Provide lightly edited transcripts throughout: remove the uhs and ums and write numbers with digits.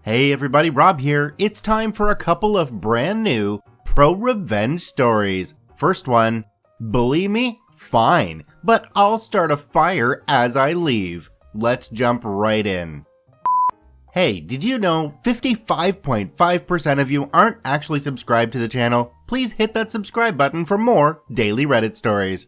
Hey everybody, Rob here. It's time for a couple of brand new ProRevenge stories. First one, bully me? Fine, but I'll start a fire as I leave. Let's jump right in. Hey, did you know 55.5% of you aren't actually subscribed to the channel? Please hit that subscribe button for more daily Reddit stories.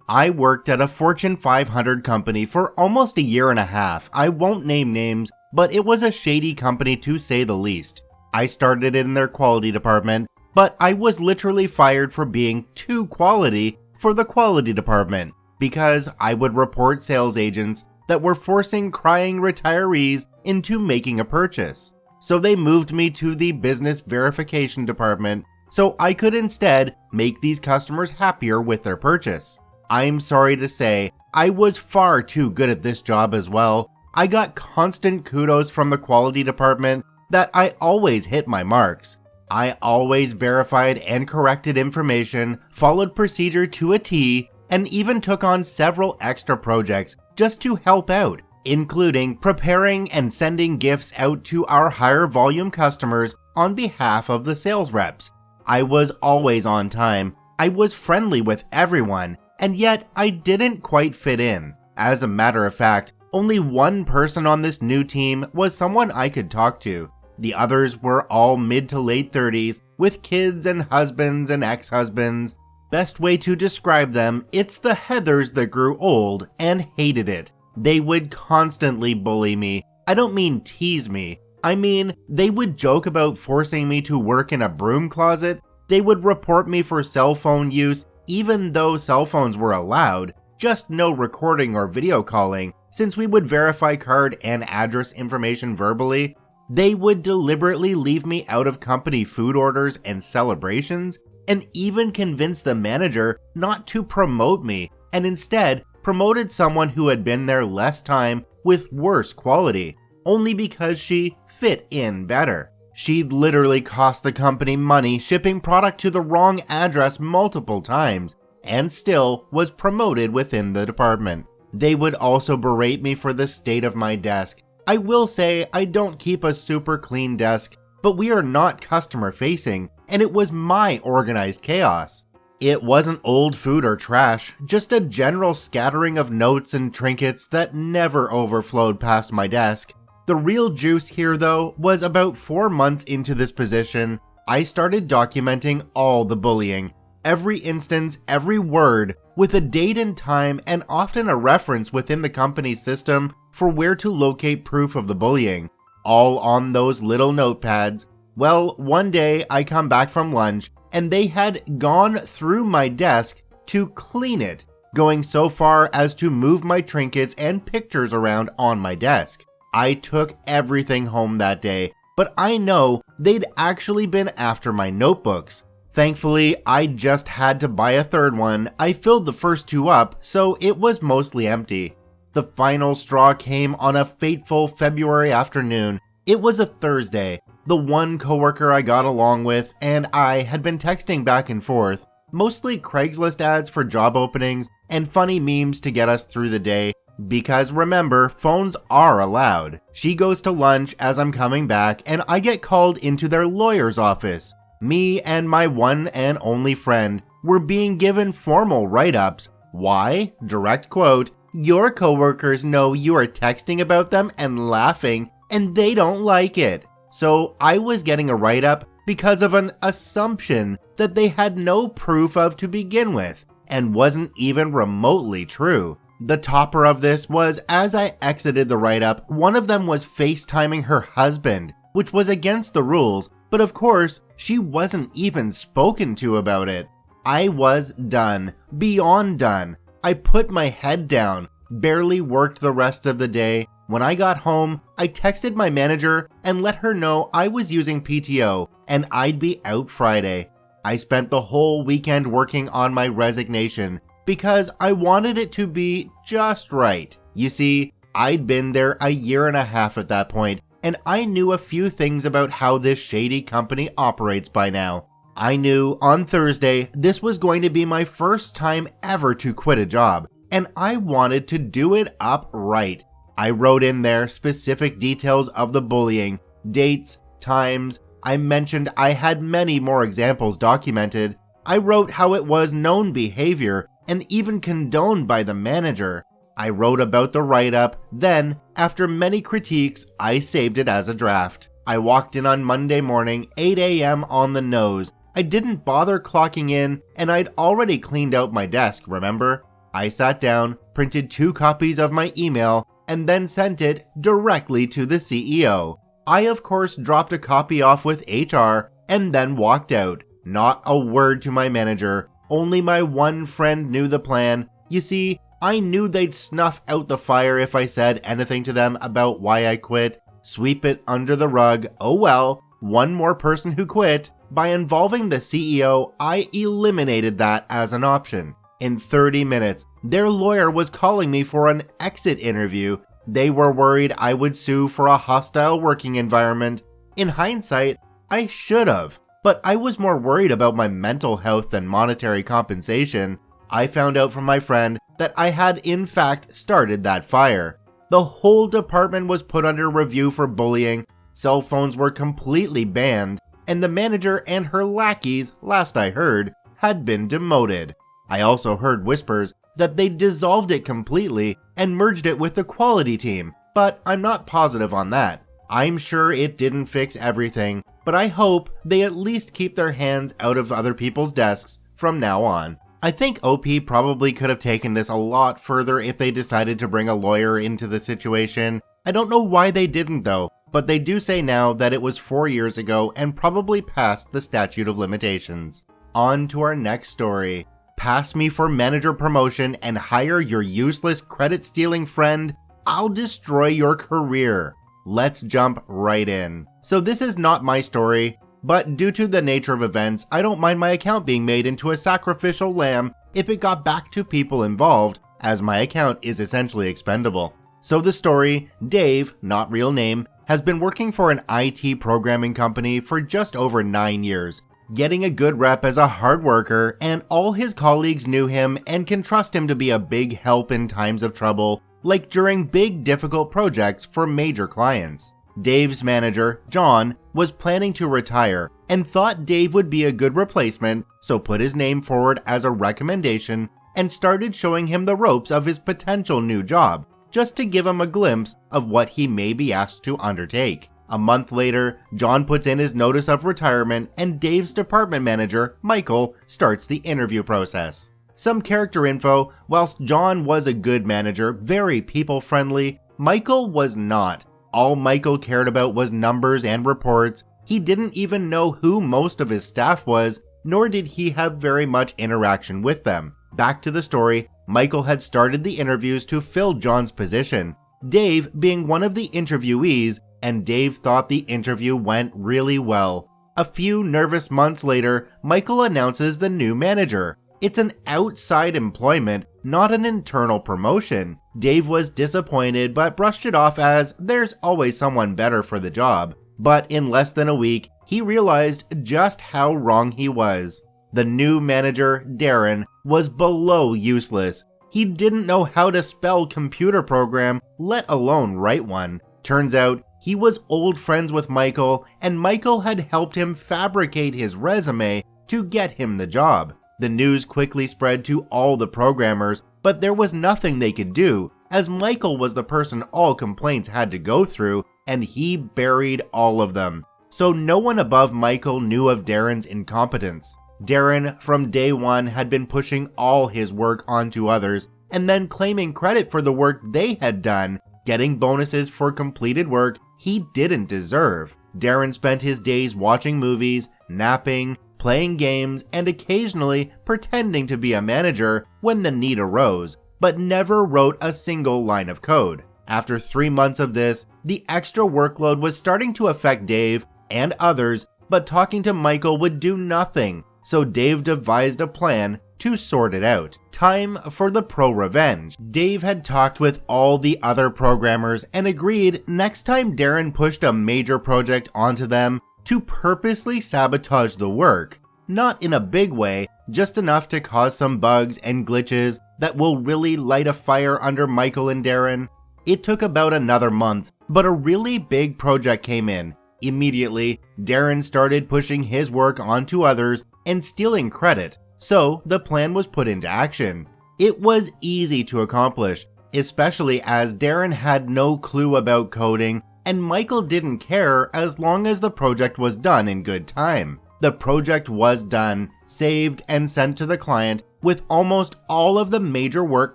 I worked at a Fortune 500 company for almost a year and a half. I won't name names, but it was a shady company to say the least. I started in their quality department, but I was literally fired for being too quality for the quality department because I would report sales agents that were forcing crying retirees into making a purchase. So they moved me to the business verification department so I could instead make these customers happier with their purchase. I'm sorry to say, I was far too good at this job as well. I got constant kudos from the quality department that I always hit my marks. I always verified and corrected information, followed procedure to a T, and even took on several extra projects just to help out, including preparing and sending gifts out to our higher volume customers on behalf of the sales reps. I was always on time, I was friendly with everyone, and yet I didn't quite fit in. As a matter of fact, only one person on this new team was someone I could talk to. The others were all mid to late 30s with kids and husbands and ex-husbands. Best way to describe them, it's the Heathers that grew old and hated it. They would constantly bully me. I don't mean tease me. I mean, they would joke about forcing me to work in a broom closet. They would report me for cell phone use, even though cell phones were allowed, just no recording or video calling, since we would verify card and address information verbally. They would deliberately leave me out of company food orders and celebrations, and even convince the manager not to promote me, and instead promoted someone who had been there less time with worse quality, only because she fit in better. She'd literally cost the company money shipping product to the wrong address multiple times, and still was promoted within the department. They would also berate me for the state of my desk. I will say I don't keep a super clean desk, but we are not customer facing, and it was my organized chaos. It wasn't old food or trash, just a general scattering of notes and trinkets that never overflowed past my desk. The real juice here though was about 4 months into this position, I started documenting all the bullying. Every instance, every word, with a date and time and often a reference within the company's system for where to locate proof of the bullying, all on those little notepads. Well, one day I come back from lunch and they had gone through my desk to clean it, going so far as to move my trinkets and pictures around on my desk. I took everything home that day, but I know they'd actually been after my notebooks. Thankfully, I just had to buy a third one. I filled the first 2 up, so it was mostly empty. The final straw came on a fateful February afternoon. It was a Thursday. The one coworker I got along with and I had been texting back and forth, mostly Craigslist ads for job openings and funny memes to get us through the day. Because remember, phones are allowed. She goes to lunch as I'm coming back and I get called into their lawyer's office. Me and my one and only friend were being given formal write-ups. Why? Direct quote, "Your coworkers know you are texting about them and laughing and they don't like it." So I was getting a write-up because of an assumption that they had no proof of to begin with and wasn't even remotely true. The topper of this was as I exited the write-up, one of them was FaceTiming her husband, which was against the rules, but of course, she wasn't even spoken to about it. I was done, beyond done. I put my head down, barely worked the rest of the day. When I got home, I texted my manager and let her know I was using PTO and I'd be out Friday. I spent the whole weekend working on my resignation, because I wanted it to be just right. You see, I'd been there a year and a half at that point, and I knew a few things about how this shady company operates by now. I knew on Thursday this was going to be my first time ever to quit a job, and I wanted to do it up right. I wrote in there specific details of the bullying, dates, times. I mentioned I had many more examples documented. I wrote how it was known behavior and even condoned by the manager. I wrote about the write-up, then, after many critiques, I saved it as a draft. I walked in on Monday morning, 8 a.m. on the nose. I didn't bother clocking in, and I'd already cleaned out my desk, remember? I sat down, printed 2 copies of my email, and then sent it directly to the CEO. I of course dropped a copy off with HR, and then walked out. Not a word to my manager, only my one friend knew the plan. You see, I knew they'd snuff out the fire if I said anything to them about why I quit. Sweep it under the rug, oh well, one more person who quit. By involving the CEO, I eliminated that as an option. In 30 minutes, their lawyer was calling me for an exit interview. They were worried I would sue for a hostile working environment. In hindsight, I should have, but I was more worried about my mental health than monetary compensation. I found out from my friend that I had in fact started that fire. The whole department was put under review for bullying, cell phones were completely banned, and the manager and her lackeys, last I heard, had been demoted. I also heard whispers that they dissolved it completely and merged it with the quality team, but I'm not positive on that. I'm sure it didn't fix everything, but I hope they at least keep their hands out of other people's desks from now on. I think OP probably could have taken this a lot further if they decided to bring a lawyer into the situation. I don't know why they didn't though, but they do say now that it was 4 years ago and probably past the statute of limitations. On to our next story. Pass me for manager promotion and hire your useless credit-stealing friend. I'll destroy your career. Let's jump right in. So this is not my story, but due to the nature of events, I don't mind my account being made into a sacrificial lamb if it got back to people involved, as my account is essentially expendable. So the story, Dave, not real name, has been working for an IT programming company for just over 9 years, getting a good rep as a hard worker, and all his colleagues knew him and can trust him to be a big help in times of trouble, like during big difficult projects for major clients. Dave's manager, John, was planning to retire and thought Dave would be a good replacement, so put his name forward as a recommendation and started showing him the ropes of his potential new job, just to give him a glimpse of what he may be asked to undertake. A month later, John puts in his notice of retirement and Dave's department manager, Michael, starts the interview process. Some character info: whilst John was a good manager, very people-friendly, Michael was not. All Michael cared about was numbers and reports. He didn't even know who most of his staff was, nor did he have very much interaction with them. Back to the story, Michael had started the interviews to fill John's position, Dave being one of the interviewees, and Dave thought the interview went really well. A few nervous months later, Michael announces the new manager. It's an outside employment, not an internal promotion. Dave was disappointed but brushed it off as there's always someone better for the job. But in less than a week, he realized just how wrong he was. The new manager, Darren, was below useless. He didn't know how to spell computer program, let alone write one. Turns out, he was old friends with Michael, and Michael had helped him fabricate his resume to get him the job. The news quickly spread to all the programmers, but there was nothing they could do, as Michael was the person all complaints had to go through, and he buried all of them. So no one above Michael knew of Darren's incompetence. Darren, from day one, had been pushing all his work onto others, and then claiming credit for the work they had done, getting bonuses for completed work he didn't deserve. Darren spent his days watching movies, napping, playing games, and occasionally pretending to be a manager when the need arose, but never wrote a single line of code. After 3 months of this, the extra workload was starting to affect Dave and others, but talking to Michael would do nothing, so Dave devised a plan to sort it out. Time for the ProRevenge. Dave had talked with all the other programmers and agreed next time Darren pushed a major project onto them to purposely sabotage the work. Not in a big way, just enough to cause some bugs and glitches that will really light a fire under Michael and Darren. It took about another month, but a really big project came in. Immediately, Darren started pushing his work onto others and stealing credit, so the plan was put into action. It was easy to accomplish, especially as Darren had no clue about coding and Michael didn't care as long as the project was done in good time. The project was done, saved, and sent to the client, with almost all of the major work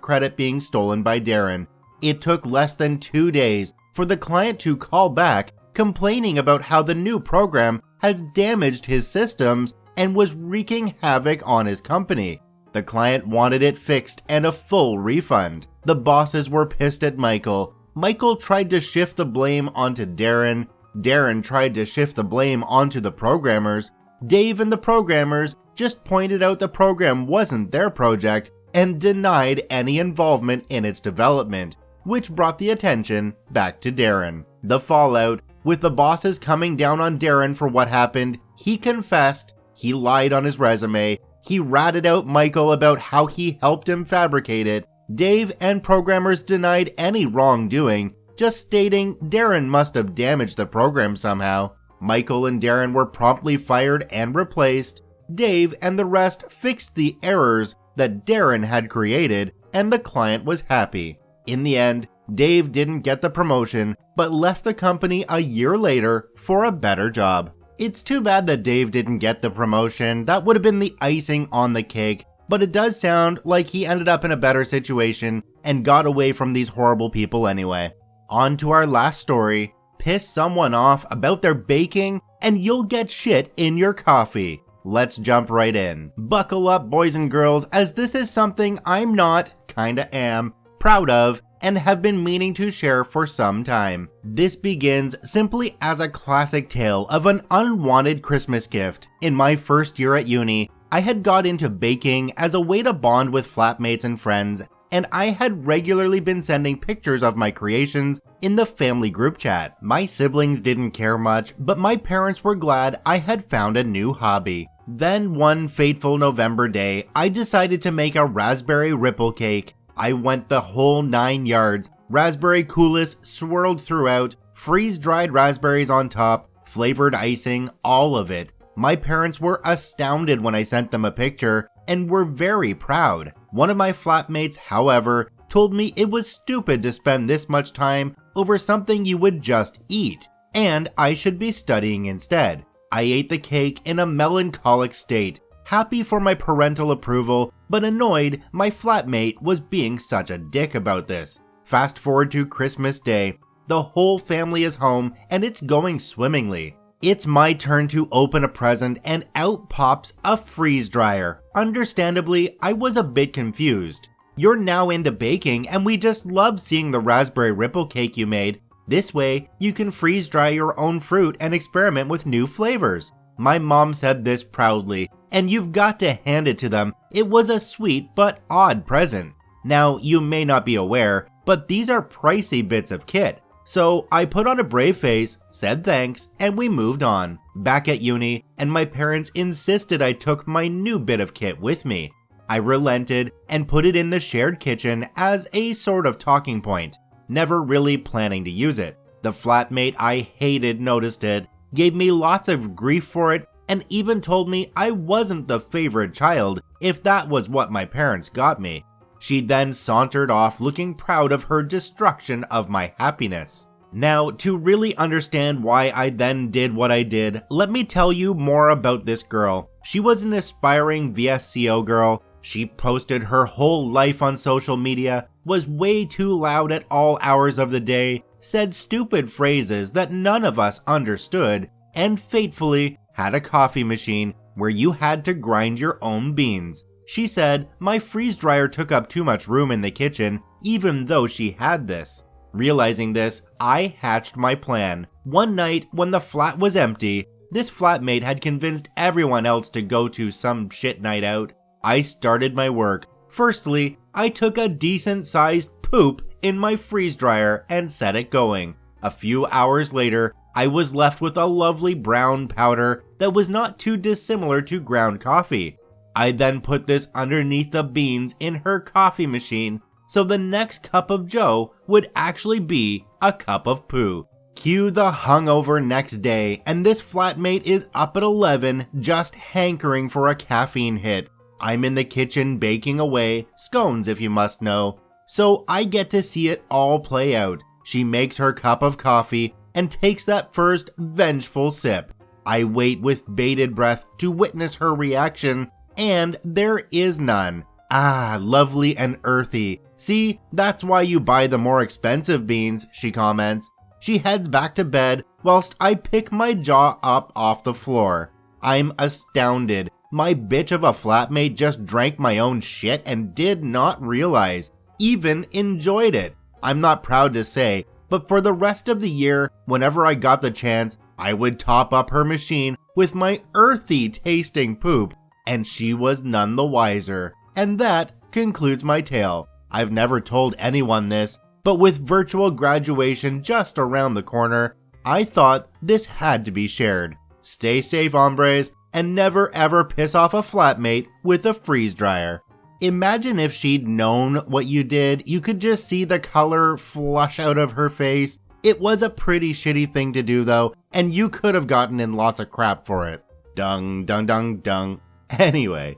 credit being stolen by Darren. It took less than 2 days for the client to call back, complaining about how the new program has damaged his systems and was wreaking havoc on his company. The client wanted it fixed and a full refund. The bosses were pissed at Michael. Michael tried to shift the blame onto Darren. Darren tried to shift the blame onto the programmers. Dave and the programmers just pointed out the program wasn't their project and denied any involvement in its development, which brought the attention back to Darren. The fallout, with the bosses coming down on Darren for what happened, he confessed, he lied on his resume, he ratted out Michael about how he helped him fabricate it. Dave and programmers denied any wrongdoing, just stating Darren must have damaged the program somehow. Michael and Darren were promptly fired and replaced. Dave and the rest fixed the errors that Darren had created, and the client was happy. In the end, Dave didn't get the promotion, but left the company a year later for a better job. It's too bad that Dave didn't get the promotion. That would have been the icing on the cake, but it does sound like he ended up in a better situation and got away from these horrible people anyway. On to our last story. Piss someone off about their baking and you'll get shit in your coffee. Let's jump right in. Buckle up, boys and girls, as this is something I'm not, kinda am, proud of and have been meaning to share for some time. This begins simply as a classic tale of an unwanted Christmas gift. In my first year at uni, I had got into baking as a way to bond with flatmates and friends, and I had regularly been sending pictures of my creations in the family group chat. My siblings didn't care much, but my parents were glad I had found a new hobby. Then one fateful November day, I decided to make a raspberry ripple cake. I went the whole 9 yards, raspberry coulis swirled throughout, freeze-dried raspberries on top, flavored icing, all of it. My parents were astounded when I sent them a picture and were very proud. One of my flatmates, however, told me it was stupid to spend this much time over something you would just eat, and I should be studying instead. I ate the cake in a melancholic state, happy for my parental approval, but annoyed my flatmate was being such a dick about this. Fast forward to Christmas Day. The whole family is home and it's going swimmingly. It's my turn to open a present and out pops a freeze dryer. Understandably, I was a bit confused. You're now into baking and we just love seeing the raspberry ripple cake you made. This way, you can freeze dry your own fruit and experiment with new flavors. My mom said this proudly, and you've got to hand it to them. It was a sweet but odd present. Now, you may not be aware, but these are pricey bits of kit. So I put on a brave face, said thanks, and we moved on. Back at uni, and my parents insisted I took my new bit of kit with me. I relented and put it in the shared kitchen as a sort of talking point, never really planning to use it. The flatmate I hated noticed it, gave me lots of grief for it, and even told me I wasn't the favorite child if that was what my parents got me. She then sauntered off looking proud of her destruction of my happiness. Now, to really understand why I then did what I did, let me tell you more about this girl. She was an aspiring VSCO girl. She posted her whole life on social media, was way too loud at all hours of the day, said stupid phrases that none of us understood, and fatefully had a coffee machine where you had to grind your own beans. She said my freeze dryer took up too much room in the kitchen, even though she had this. Realizing this, I hatched my plan. One night, when the flat was empty, this flatmate had convinced everyone else to go to some shit night out. I started my work. Firstly, I took a decent-sized poop in my freeze dryer and set it going. A few hours later, I was left with a lovely brown powder that was not too dissimilar to ground coffee. I then put this underneath the beans in her coffee machine, so the next cup of joe would actually be a cup of poo. Cue the hungover next day, and this flatmate is up at 11 just hankering for a caffeine hit. I'm in the kitchen baking away, scones if you must know, so I get to see it all play out. She makes her cup of coffee and takes that first vengeful sip. I wait with bated breath to witness her reaction, and there is none. Ah, lovely and earthy. See, that's why you buy the more expensive beans, she comments. She heads back to bed whilst I pick my jaw up off the floor. I'm astounded. My bitch of a flatmate just drank my own shit and did not realize, even enjoyed it. I'm not proud to say, but for the rest of the year, whenever I got the chance, I would top up her machine with my earthy tasting poop, and she was none the wiser. And that concludes my tale. I've never told anyone this, but with virtual graduation just around the corner, I thought this had to be shared. Stay safe, hombres, and never ever piss off a flatmate with a freeze dryer. Imagine if she'd known what you did, you could just see the color flush out of her face. It was a pretty shitty thing to do though, and you could have gotten in lots of crap for it. Dung, dung, dung, dung. Anyway.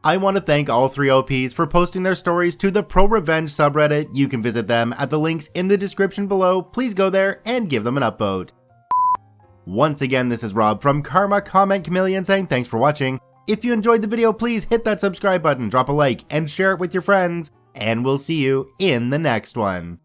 I want to thank all three OPs for posting their stories to the ProRevenge subreddit. You can visit them at the links in the description below. Please go there and give them an upvote. Once again, this is Rob from Karma Comment Chameleon saying thanks for watching. If you enjoyed the video, please hit that subscribe button, drop a like, and share it with your friends. And we'll see you in the next one.